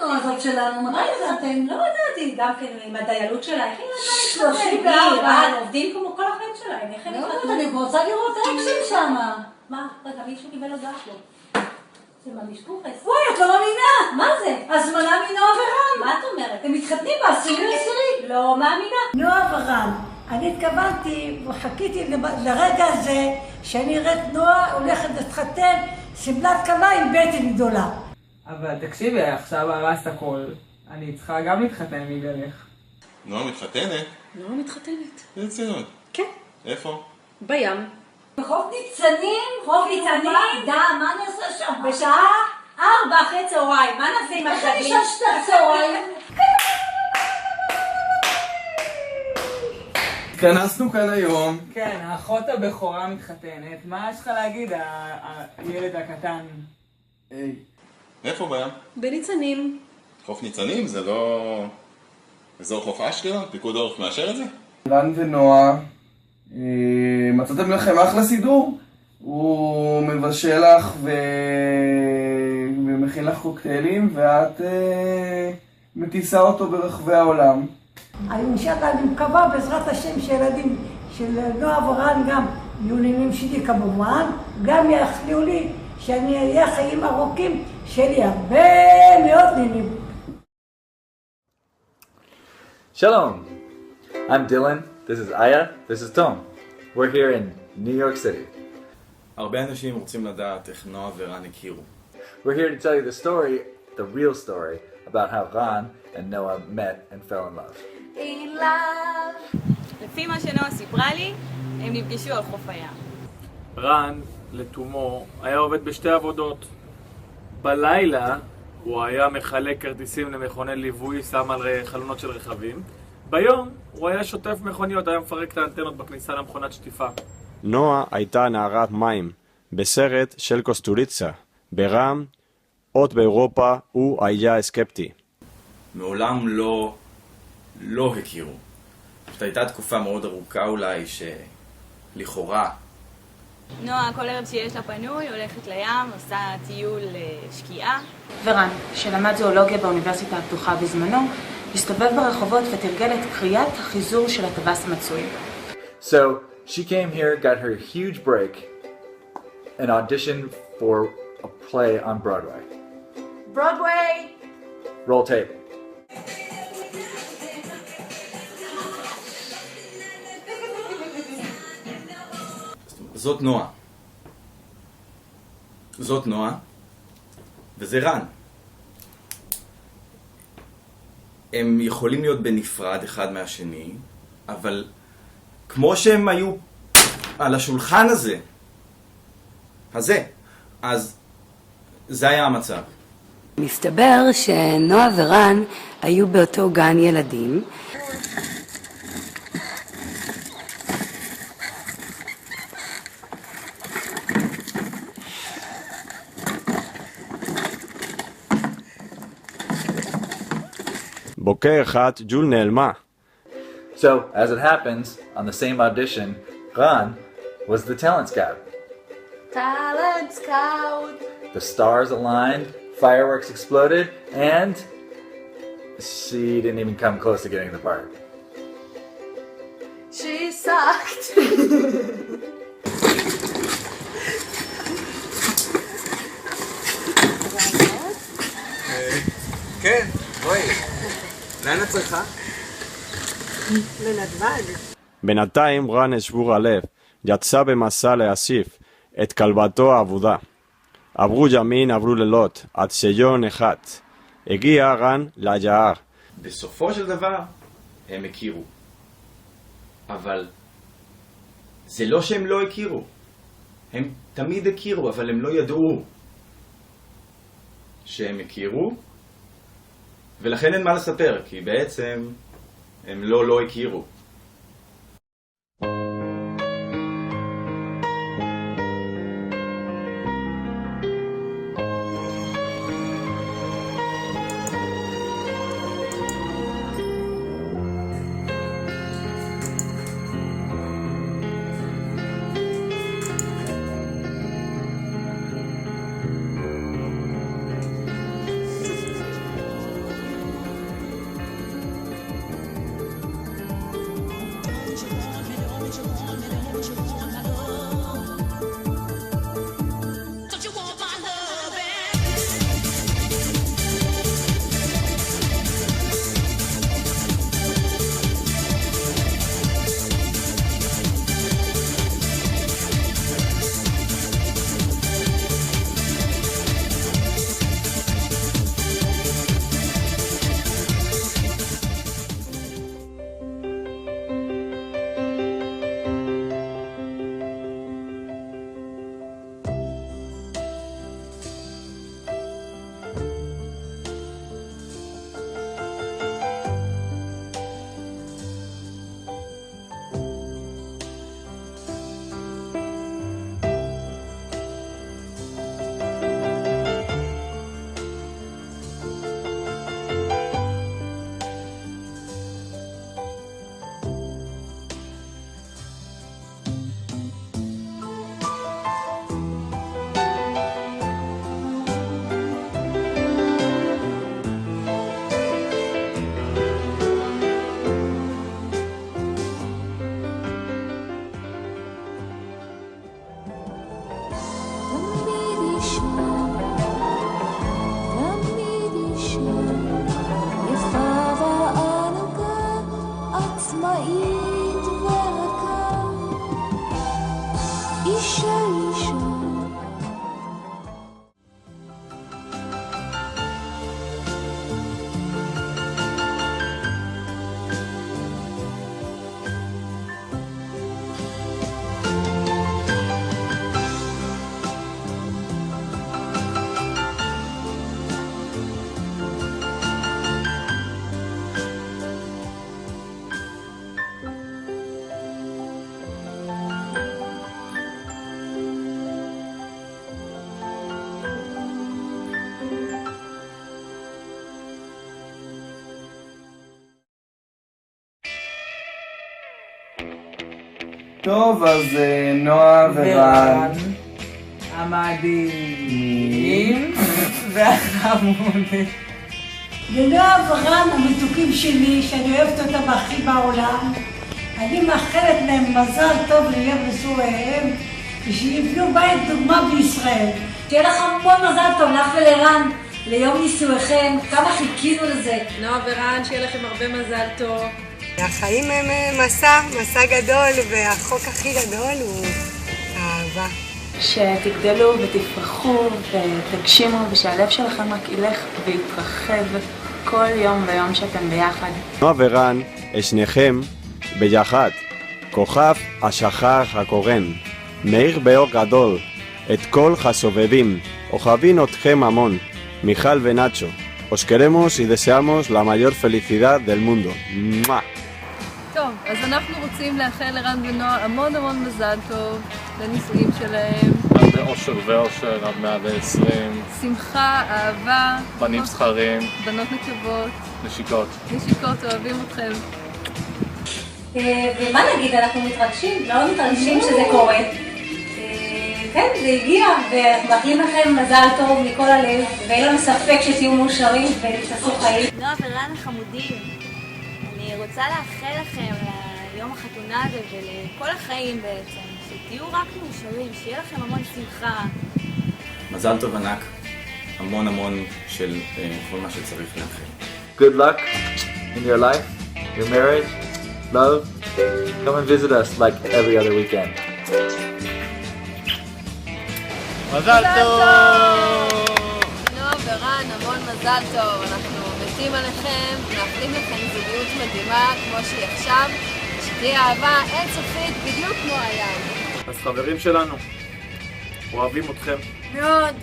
נו, הזאת שלנו, מתי ידעתם? לא ידעתי, גם כן עם הדיילות שלה, איך היא לא, 34. עובדים כמו כל החיים שלהם, איך הם התחתנו? אני רוצה לראות אקשן שמה. מה? רגע, מישהו קיבל הודעה פה. זה מהמשפוחס. וואי, את לא מאמינה. מה זה? הזמנה מנועה ורן. מה את אומרת? הם מתחתנים ב10/10. לא מאמינה. נועה ורן, אני התכוונתי וחיכיתי לרגע הזה שאני אראה את נועה הולכת להתחתן שמלת כלה עם בטן גדולה. אבל תקשיבי, עכשיו הרסת הכל. אני צריכה גם להתחתן בגללך. נועה מתחתנת? נועה מתחתנת. ברצינות. כן. איפה? בים. בחוף ניצנים? חוף ניצנים? מה נעשה שם? בשעה 4 אחרי צהריים, מה נעשה עם איך אני השגלים? ששת הצהריים? התכנסנו כאן היום. כן, האחות הבכורה מתחתנת. מה יש לך להגיד, הילד הקטן? היי. איפה בים? בניצנים. חוף ניצנים? זה לא... אזור חוף אשקלון? פיקוד העורף מאשר את זה? רן ונועה, מצאתם לכם אחלה סידור? הוא מבשל לך ומכין לך קוקטיילים ואת מטיסה אותו ברחבי העולם. אינשאללה, אני מקווה בעזרת השם שילדים של נועה ורן גם יהיו נינים שלי כמובן, גם יחליאו לי שאני אהיה חיים ארוכים, שיהיה לי הרבה מאוד נינים. Shalom! I'm Dylan, this is Aya, this is Tom. We're here in New York City. הרבה אנשים רוצים לדעת איך נועה ורן הכירו. We're here to tell you the story, the real story, about how Ran and Noah met and fell in love. In love. לפי מה שנועה סיפרה לי, הם נפגשו על חוף הים. רן, לתומו, היה עובד בשתי עבודות. בלילה הוא היה מחלק כרטיסים למכוני ליווי, שם על חלונות של רכבים. ביום הוא היה שוטף מכוניות, היה מפרק את האנטנות בכניסה למכונת שטיפה. נועה הייתה נערת מים, בסרט של קוסטוריצה. ברם, עוד באירופה, הוא היה סקפטי. מעולם לא הכירו. זאת הייתה תקופה מאוד ארוכה אולי, שלכאורה. נועה, כל ערב שיש לה פנוי, הולכת לים, עושה טיול שקיעה. ורן, שלמד זואולוגיה באוניברסיטה הפתוחה בזמנו, הסתובב ברחובות ותרגל את קריאת החיזור של הטווס המצוי. So, she came here, got her huge break, and auditioned for a play on Broadway. Broadway! Roll tape. זאת נועה. זאת נועה, וזה רן. הם יכולים להיות בנפרד אחד מהשני, אבל כמו שהם היו על השולחן הזה, אז זה היה המצב. מסתבר שנועה ורן היו באותו גן ילדים. בוקר אחד ג'ול נעלמה. So, as it happens, on the same audition, Ran was the talent scout. Talent scout! The stars aligned, fireworks exploded, and she didn't even come close to getting the part. She sucked! כן, בואי. לאן את צריכה? לנדב"ג. בינתיים רן שבור הלב, יצא במסע להוסיף את כלבתו העבודה. עברו ימים, עברו לילות, עד שיום אחד. הגיע רן ליער. בסופו של דבר, הם הכירו. אבל זה לא שהם לא הכירו. הם תמיד הכירו, אבל הם לא ידעו שהם הכירו. ולכן אין מה לספר, כי בעצם הם לא הכירו. טוב, אז נועה ורן. המדהימים והחמודים. לנועה ורן המתוקים שלי, שאני אוהבת אותם הכי בעולם, אני מאחלת להם מזל טוב ליום נישואיהם, ושיבנו בית דוגמה בישראל. שיהיה לך המון מזל טוב, לך ולרן, ליום נישואיכם, כמה חיכינו לזה. נועה ורן, שיהיה לכם הרבה מזל טוב. החיים הם מסע גדול, והחוק הכי גדול הוא האהבה. שתגדלו ותפרחו ותגשימו, ושהלב שלכם רק ילך ויתרחב כל יום ויום שאתם ביחד. נועה ורן, שניכם ביחד. כוכב השחר הקורן, מאיר באור גדול, את כל הסובבים, אוהבים אתכם המון. מיכל ונאצ'ו, os queremos y deseamos la mayor felicidad del mundo. טוב, אז אנחנו רוצים לאחל לרן ונועה המון המון מזל טוב לנישואים שלהם. הרבה אושר ואושר עד 120. שמחה, אהבה. בנים זכרים. בנות נקבות. נשיקות. נשיקות, אוהבים אתכם. ומה נגיד, אנחנו מתרגשים, מאוד מתרגשים שזה קורה. כן, זה הגיע, ואנחנו מאחלים לכם מזל טוב מכל הלב, ואין לנו ספק שתהיו מאושרים ותעשו חיים. נועה ורן החמודים, אני רוצה לאחל לכם ליום החתונה הזה ולכל החיים בעצם, שתהיו רק מאושרים, שיהיה לכם המון שמחה. מזל טוב ענק, המון המון של כל מה שצריך לאחל. Good luck in your life, your marriage, love. Come and visit us like every other weekend. מזל טוב! נועה ורן, המון מזל טוב. אנחנו מתים עליכם, מאחלים לכם זוגיות מדהימה כמו שהיא עכשיו, שתהיה אהבה אינסופית בדיוק כמו הים. אז חברים שלנו, אוהבים אתכם. מאוד,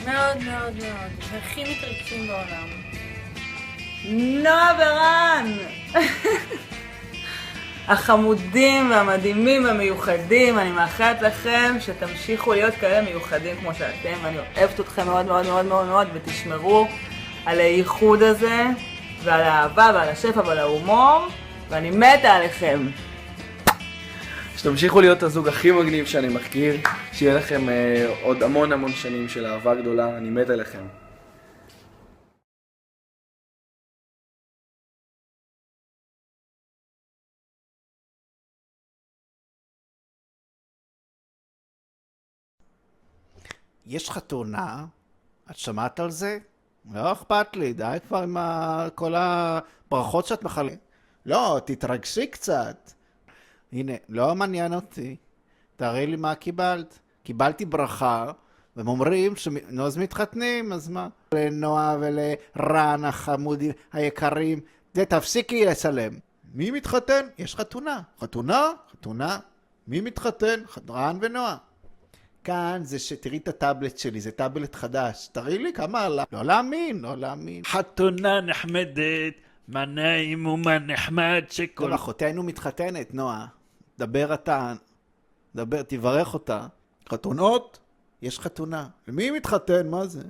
מאוד מאוד מאוד. זה הכי מתרגשים בעולם. נועה ורן! החמודים והמדהימים והמיוחדים, אני מאחלת לכם שתמשיכו להיות כאלה מיוחדים כמו שאתם, ואני אוהבת אתכם מאוד מאוד מאוד מאוד מאוד, ותשמרו על הייחוד הזה, ועל האהבה ועל השפע ועל ההומור, ואני מתה עליכם. שתמשיכו להיות הזוג הכי מגניב שאני מכיר, שיהיה לכם עוד המון המון שנים של אהבה גדולה, אני מת עליכם. יש חתונה, את שמעת על זה? לא אכפת לי, די כבר עם כל הברכות שאת מחלקת. לא, תתרגשי קצת. הנה, לא מעניין אותי. תראי לי מה קיבלת. קיבלתי ברכה, והם אומרים שנוז מתחתנים, אז מה? לנועה ולרן החמודים היקרים, זה תפסיקי לצלם. מי מתחתן? יש חתונה. חתונה? חתונה. מי מתחתן? רן ונועה. כאן זה שתראי את הטאבלט שלי, זה טאבלט חדש. תראי לי כמה עלה. לא להאמין, לא להאמין. חתונה נחמדת, מה נעים ומה נחמד שכל... טוב, אחותינו מתחתנת, נועה. דבר אתה, דבר, תברך אותה. חתונות? יש חתונה. למי מתחתן? מה זה?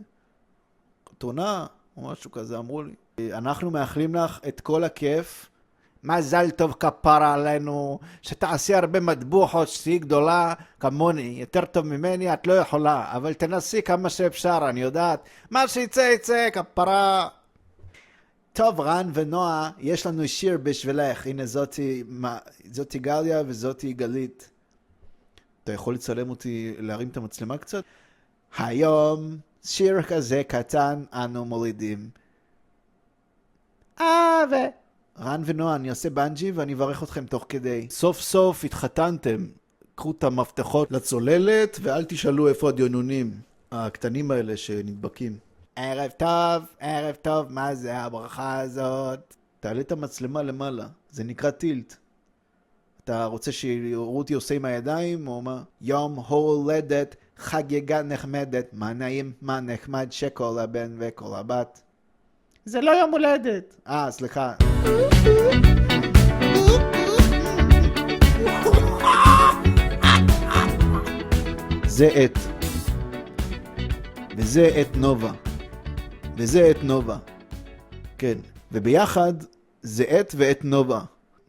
חתונה? או משהו כזה, אמרו לי. אנחנו מאחלים לך את כל הכיף. מזל טוב כפרה עלינו, שתעשי הרבה מטבוחות, שתהי גדולה כמוני, יותר טוב ממני את לא יכולה, אבל תנסי כמה שאפשר, אני יודעת, מה שיצא יצא, כפרה. טוב, רן ונועה, יש לנו שיר בשבילך, הנה זאתי גליה וזאתי גלית. אתה יכול לצלם אותי, להרים את המצלמה קצת? היום שיר כזה קטן אנו מולידים. רן ונועה, אני עושה בנג'י ואני אברך אתכם תוך כדי. סוף סוף התחתנתם. קחו את המפתחות לצוללת ואל תשאלו איפה הדיונונים הקטנים האלה שנדבקים. ערב טוב, מה זה הברכה הזאת? תעלה את המצלמה למעלה, זה נקרא טילט. אתה רוצה שיראו אותי עושה עם הידיים או מה? יום הולדת, חגיגה נחמדת, מה נעים, מה נחמד שכל הבן וכל הבת. זה לא יום הולדת. סליחה. זה את. וזה את נובה. וזה את נובה. כן. וביחד זה את ואת נובה.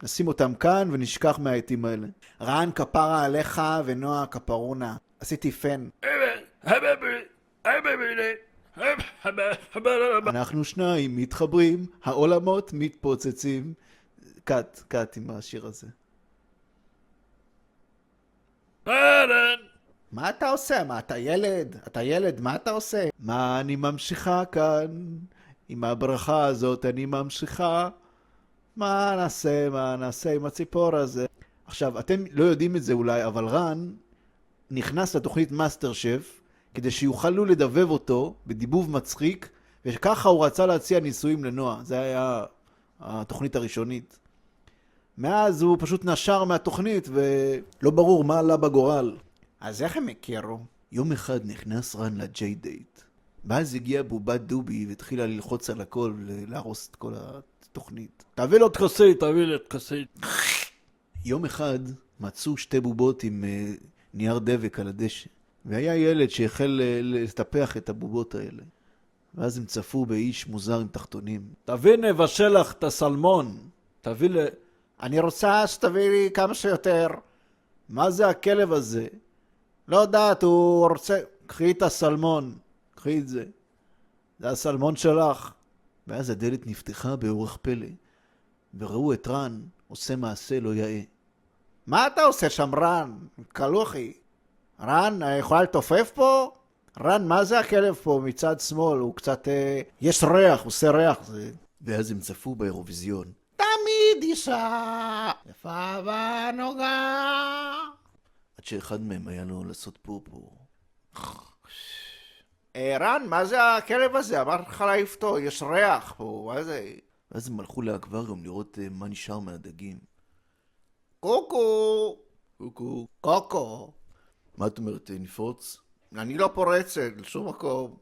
נשים אותם כאן ונשכח מהעתים האלה. רן כפרה עליך ונועה כפרונה. עשיתי פן. אנחנו שניים מתחברים, העולמות מתפוצצים. קאט עם השיר הזה. מה אתה עושה? מה, אתה ילד? אתה ילד, מה אתה עושה? מה אני ממשיכה כאן? עם הברכה הזאת אני ממשיכה. מה נעשה עם הציפור הזה? עכשיו, אתם לא יודעים את זה אולי, אבל רן נכנס לתוכנית מאסטר שף, כדי שיוכלו לדבב אותו בדיבוב מצחיק, וככה הוא רצה להציע ניסויים לנועה. זה היה התוכנית הראשונית. מאז הוא פשוט נשר מהתוכנית, ולא ברור מה עלה בגורל. אז איך הם הכירו? יום אחד נכנס רן לג'יי דייט. ואז הגיעה בובת דובי והתחילה ללחוץ על הכל ולהרוס את כל התוכנית. תביא לו את כוסית. יום אחד מצאו שתי בובות עם נייר דבק על הדשא. והיה ילד שהחל לטפח את הבובות האלה. ואז הם צפו באיש מוזר עם תחתונים. תביא נבשל לך את הסלמון. אני רוצה שתביא לי כמה שיותר. מה זה הכלב הזה? לא יודעת, הוא רוצה... קחי את הסלמון. קחי את זה. זה הסלמון שלך. ואז הדלת נפתחה באורך פלא. וראו את רן עושה מעשה לא יאה. מה אתה עושה שם, רן? קלוחי. רן, יכולה לתופף פה? רן, מה זה הכלב פה מצד שמאל? הוא קצת... יש ריח, עושה ריח. ואז הם צפו באירוויזיון. תמיד אישה יפה ונוגה. עד שאחד מהם היה לו לעשות פורפור. רן, מה זה הכלב הזה? אמרתי לך להעיף אותו, יש ריח פה, מה זה? ואז הם הלכו לאקווריום לראות מה נשאר מהדגים. קוקו! קוקו! מה את אומרת, נפרוץ? אני לא פורצת לשום מקום.